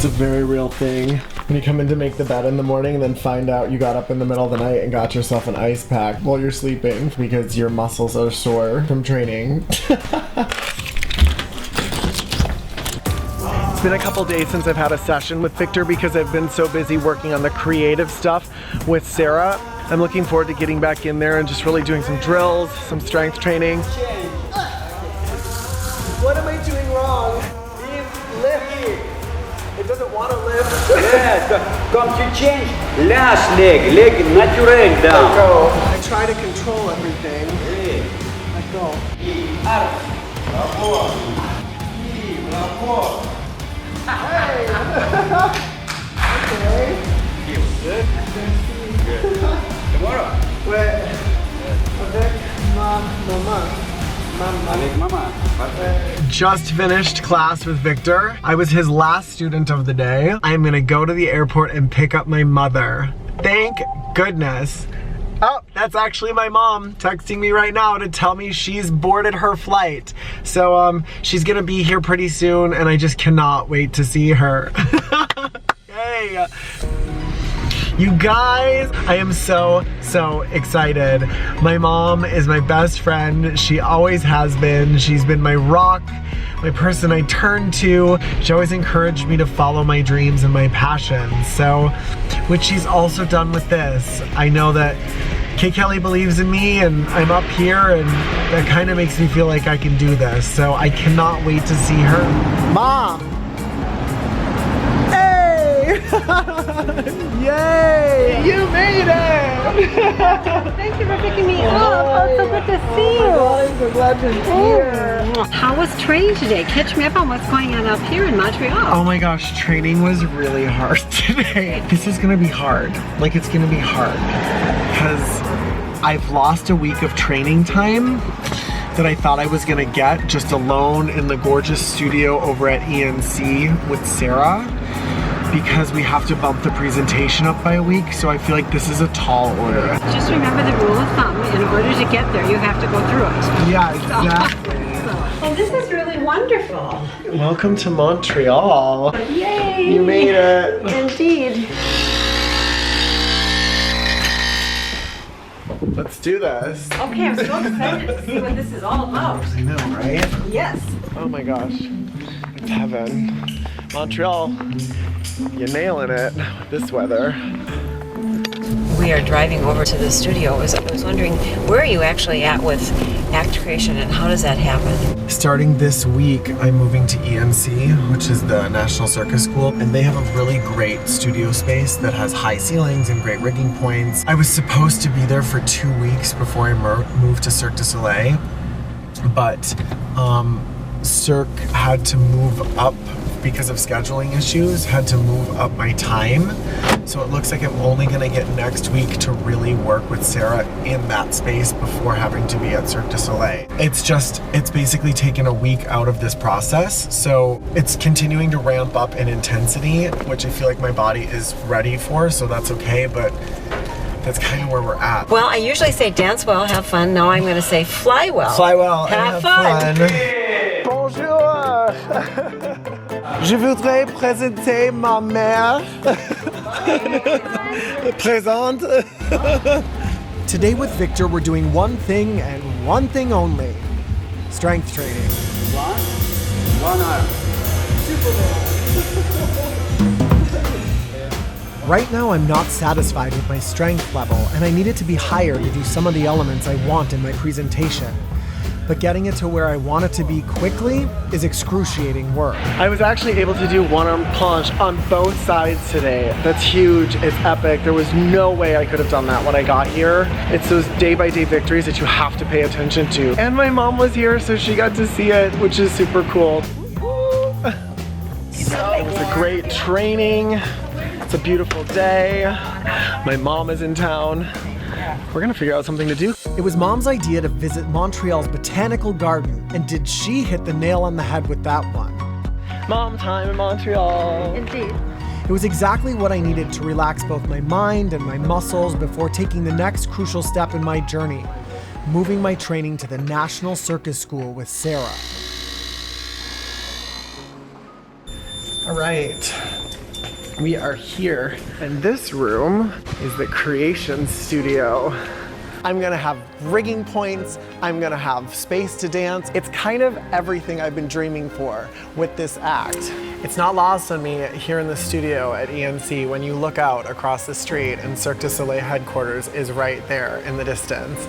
It's a very real thing. When you come in to make the bed in the morning and then find out you got up in the middle of the night and got yourself an ice pack while you're sleeping because your muscles are sore from training. It's been a couple days since I've had a session with Victor because I've been so busy working on the creative stuff with Sarah. I'm looking forward to getting back in there and just really doing some drills, some strength training. What am I doing wrong? Lift. It doesn't want to lift. Yes, come to change. Last leg natural down. Let go. I try to control everything. Let go. Hey! Okay. Good. Good. Tomorrow. Wait. Avec mama. Just finished class with Victor. I was his last student of the day. I'm gonna go to the airport and pick up my mother. Thank goodness. Oh, that's actually my mom texting me right now to tell me she's boarded her flight. So she's gonna be here pretty soon and I just cannot wait to see her. Yay! You guys, I am so excited. My mom is my best friend. She always has been. She's been my rock, my person I turn to. She always encouraged me to follow my dreams and my passions. So, what she's also done with this, I know that Kay Kelly believes in me and I'm up here and that kind of makes me feel like I can do this. So I cannot wait to see her. Mom! Yay! You made it! Thank you for picking me up. Oh, so good to see you. I'm so glad you're here. How was training today? Catch me up on what's going on up here in Montreal. Oh my gosh, training was really hard today. This is gonna be hard. Like, it's gonna be hard because I've lost a week of training time that I thought I was gonna get just alone in the gorgeous studio over at ENC with Sarah, because we have to bump the presentation up by a week, so I feel like this is a tall order. Just remember the rule of thumb. In order to get there, you have to go through it. Yeah, exactly. And this is really wonderful. Welcome to Montreal. Yay! You made it. Indeed. Let's do this. Okay, I'm so excited to see what this is all about. I know, right? Yes. Oh my gosh, it's heaven. Montreal, you're nailing it with this weather. We are driving over to the studio. I was wondering, where are you actually at with act creation and how does that happen? Starting this week, I'm moving to ENC, which is the National Circus School, and they have a really great studio space that has high ceilings and great rigging points. I was supposed to be there for 2 weeks before I moved to Cirque du Soleil, but Cirque had to move up because of scheduling issues, had to move up my time. So it looks like I'm only gonna get next week to really work with Sarah in that space before having to be at Cirque du Soleil. It's basically taken a week out of this process. So it's continuing to ramp up in intensity, which I feel like my body is ready for, so that's okay, but that's kind of where we're at. Well, I usually say dance well, have fun. Now I'm gonna say fly well. Fly well have and fun. Bonjour! Je voudrais présenter ma mère. Présente. Today with Victor, we're doing one thing and one thing only. Strength training. One arm. Right now, I'm not satisfied with my strength level, and I need it to be higher to do some of the elements I want in my presentation. But getting it to where I want it to be quickly is excruciating work. I was actually able to do one-arm planche on both sides today. That's huge, it's epic. There was no way I could have done that when I got here. It's those day-by-day victories that you have to pay attention to. And my mom was here, so she got to see it, which is super cool. It was a great training. It's a beautiful day. My mom is in town. We're gonna figure out something to do. It was Mom's idea to visit Montreal's botanical garden, and did she hit the nail on the head with that one? Mom time in Montreal. Indeed. It was exactly what I needed to relax both my mind and my muscles before taking the next crucial step in my journey, moving my training to the National Circus School with Sarah. All right, We are here, and this room is the creation studio. I'm gonna have rigging points, I'm gonna have space to dance. It's kind of everything I've been dreaming for with this act. It's not lost on me here in the studio at ENC when you look out across the street and Cirque du Soleil headquarters is right there in the distance.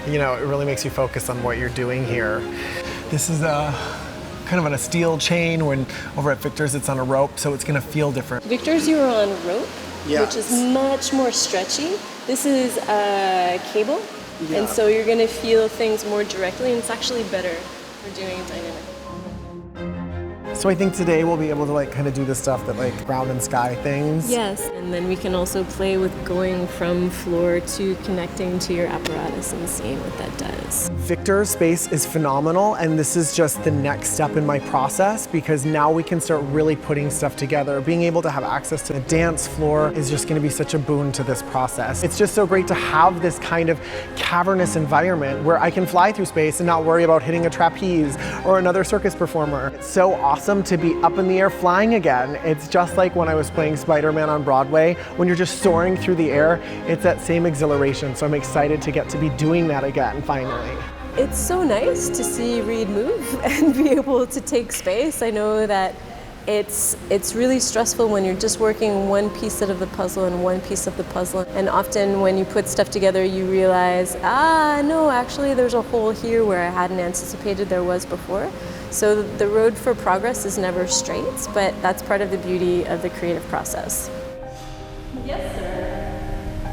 You know, it really makes you focus on what you're doing here. This is kind of on a steel chain, when over at Victor's it's on a rope, so it's gonna feel different. Victor's, you were on rope, Yes. which is much more stretchy. This is a cable, Yeah. and so you're gonna feel things more directly, and it's actually better for doing dynamic. So I think today we'll be able to like kind of do the stuff that like ground and sky things. Yes, and then we can also play with going from floor to connecting to your apparatus and seeing what that does. Victor's space is phenomenal, and this is just the next step in my process because now we can start really putting stuff together. Being able to have access to the dance floor is just going to be such a boon to this process. It's just so great to have this kind of cavernous environment where I can fly through space and not worry about hitting a trapeze or another circus performer. It's so awesome to be up in the air flying again. It's just like when I was playing Spider-Man on Broadway. When you're just soaring through the air, it's that same exhilaration. So I'm excited to get to be doing that again, finally. It's so nice to see Reed move and be able to take space. I know that it's really stressful when you're just working one piece out of the puzzle and one piece of the puzzle. And often when you put stuff together, you realize, no, actually there's a hole here where I hadn't anticipated there was before. So the road for progress is never straight, but that's part of the beauty of the creative process. Yes, sir.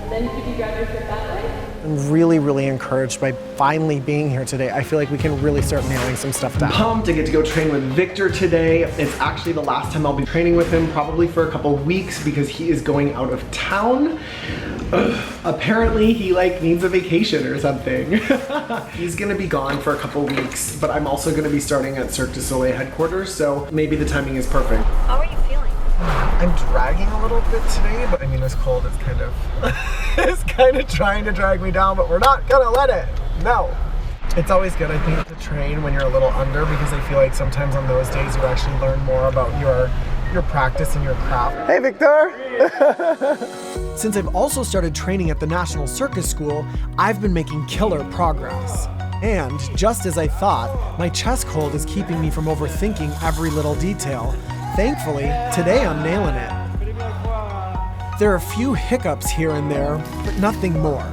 And then could you grab your foot that way? I'm really, really encouraged by finally being here today. I feel like we can really start nailing some stuff down. I'm pumped to get to go train with Victor today. It's actually the last time I'll be training with him, probably for a couple weeks because he is going out of town. Apparently he like needs a vacation or something. He's gonna be gone for a couple weeks, but I'm also gonna be starting at Cirque du Soleil headquarters, so maybe the timing is perfect. How are you feeling? I'm dragging a little bit today, but I mean, this cold is kind of, it's kind of trying to drag me down, but we're not gonna let it. No. It's always good, I think, to train when you're a little under because I feel like sometimes on those days you actually learn more about your practice and your craft. Hey, Victor! Since I've also started training at the National Circus School, I've been making killer progress. And just as I thought, my chest cold is keeping me from overthinking every little detail. Thankfully, today I'm nailing it. There are a few hiccups here and there, but nothing more.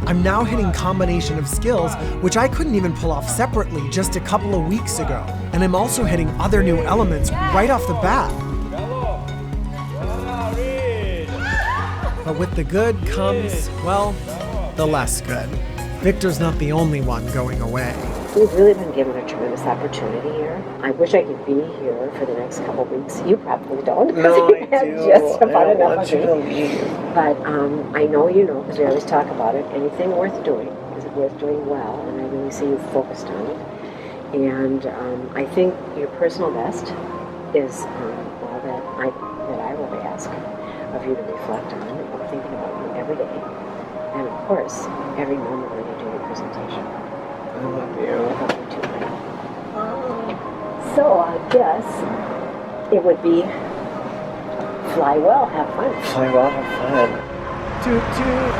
I'm now hitting combination of skills which I couldn't even pull off separately just a couple of weeks ago. And I'm also hitting other new elements right off the bat. But with the good comes, well, the less good. Victor's not the only one going away. We've really been given a tremendous opportunity here. I wish I could be here for the next couple of weeks. You probably don't. No, I do. Just about enough you of me. But I know you know, because we always talk about it. Anything worth doing is worth doing well, and I really see you focused on it. And I think your personal best is all that I really ask of you to reflect on. I'm thinking about you every day, and of course, every moment when you do your presentation. I love you. I love you too. So I guess it would be fly well, have fun. Fly well, have fun. Toot toot.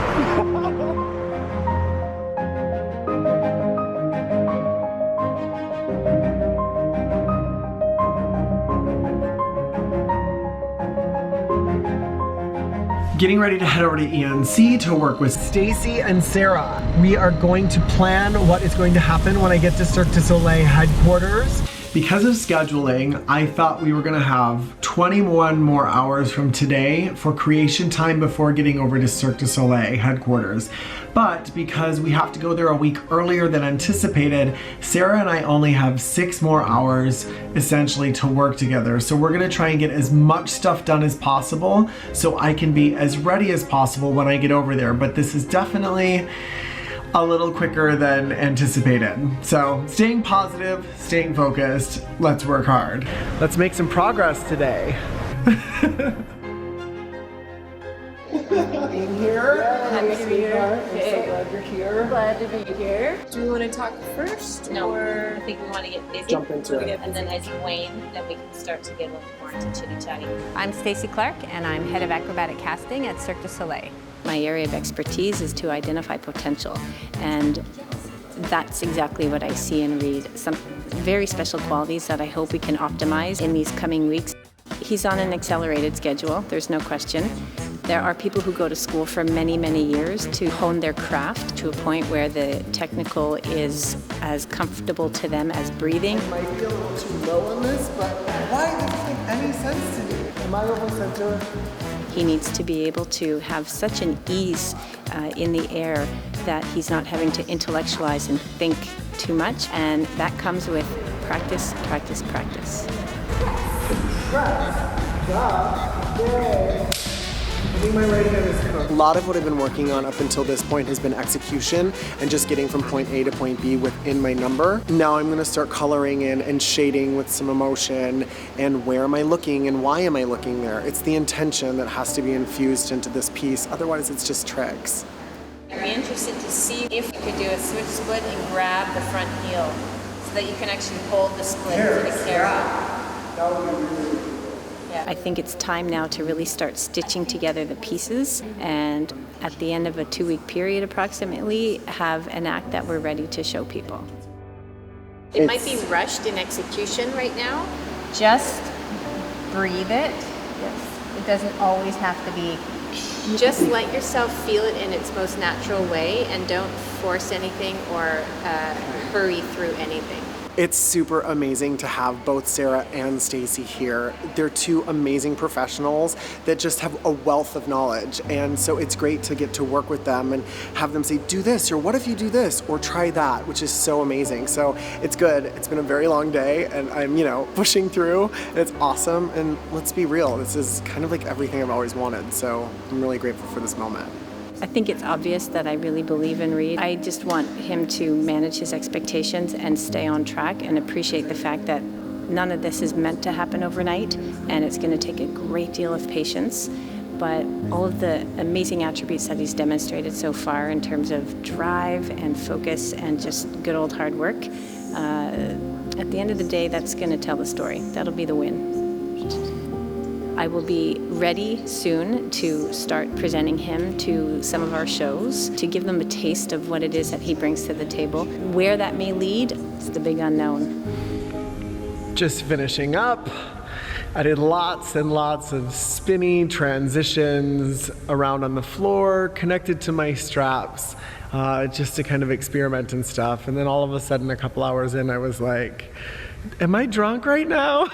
Getting ready to head over to ENC to work with Stacy and Sarah. We are going to plan what is going to happen when I get to Cirque du Soleil headquarters. Because of scheduling, I thought we were gonna have 21 more hours from today for creation time before getting over to Cirque du Soleil headquarters. But because we have to go there a week earlier than anticipated, Sarah and I only have 6 more hours essentially to work together. So we're gonna try and get as much stuff done as possible so I can be as ready as possible when I get over there. But this is definitely a little quicker than anticipated. So staying positive, staying focused, let's work hard. Let's make some progress today. being here. Happy to be here. I'm so glad you're here. Glad to be here. Do we want to talk first? No, Or I think we want to get busy. Jump into it. And then as you wane, then we can start to get a little more into chitty-chatty. I'm Stacy Clark, and I'm head of acrobatic casting at Cirque du Soleil. My area of expertise is to identify potential, and that's exactly what I see in Reed. Some very special qualities that I hope we can optimize in these coming weeks. He's on an accelerated schedule, there's no question. There are people who go to school for many, many years to hone their craft to a point where the technical is as comfortable to them as breathing. Might be a little too low on this, but why does it make any sense to me? Am I over center? He needs to be able to have such an ease in the air that he's not having to intellectualize and think too much, and that comes with practice, practice, practice. A lot of what I've been working on up until this point has been execution and just getting from point A to point B within my number. Now I'm going to start coloring in and shading with some emotion and where am I looking and why am I looking there. It's the intention that has to be infused into this piece, otherwise it's just tricks. I'd be interested to see if you could do a switch split and grab the front heel so that you can actually hold the split to the carrot. I think it's time now to really start stitching together the pieces, and at the end of a 2-week period approximately, have an act that we're ready to show people. It might be rushed in execution right now. Just breathe it. Yes. It doesn't always have to be. Just let yourself feel it in its most natural way and don't force anything or hurry through anything. It's super amazing to have both Sarah and Stacy here. They're two amazing professionals that just have a wealth of knowledge, and so it's great to get to work with them and have them say, do this, or what if you do this, or try that, which is so amazing. So it's good. It's been a very long day, and I'm, pushing through, and it's awesome, and let's be real, this is kind of like everything I've always wanted, so I'm really grateful for this moment. I think it's obvious that I really believe in Reed. I just want him to manage his expectations and stay on track and appreciate the fact that none of this is meant to happen overnight, and it's going to take a great deal of patience. But all of the amazing attributes that he's demonstrated so far in terms of drive and focus and just good old hard work, at the end of the day, that's going to tell the story. That'll be the win. I will be ready soon to start presenting him to some of our shows to give them a taste of what it is that he brings to the table. Where that may lead is the big unknown. Just finishing up. I did lots and lots of spinny transitions around on the floor, connected to my straps, just to kind of experiment and stuff. And then all of a sudden, a couple hours in, I was like, am I drunk right now?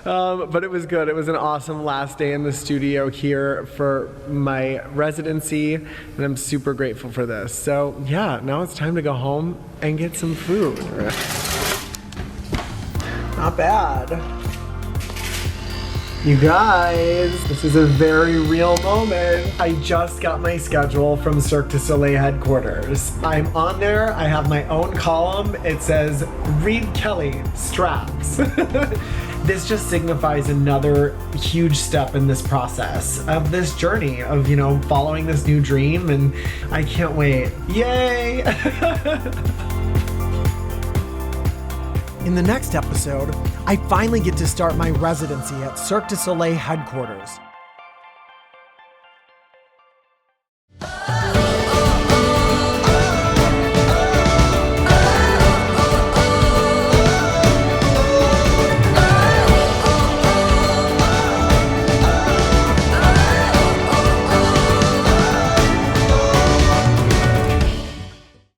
But it was good. It was an awesome last day in the studio here for my residency, and I'm super grateful for this. So yeah, now it's time to go home and get some food. Not bad. You guys, this is a very real moment. I just got my schedule from Cirque du Soleil headquarters. I'm on there, I have my own column. It says, Reed Kelly, straps. This just signifies another huge step in this process of this journey of, following this new dream, and I can't wait. Yay! In the next episode, I finally get to start my residency at Cirque du Soleil headquarters.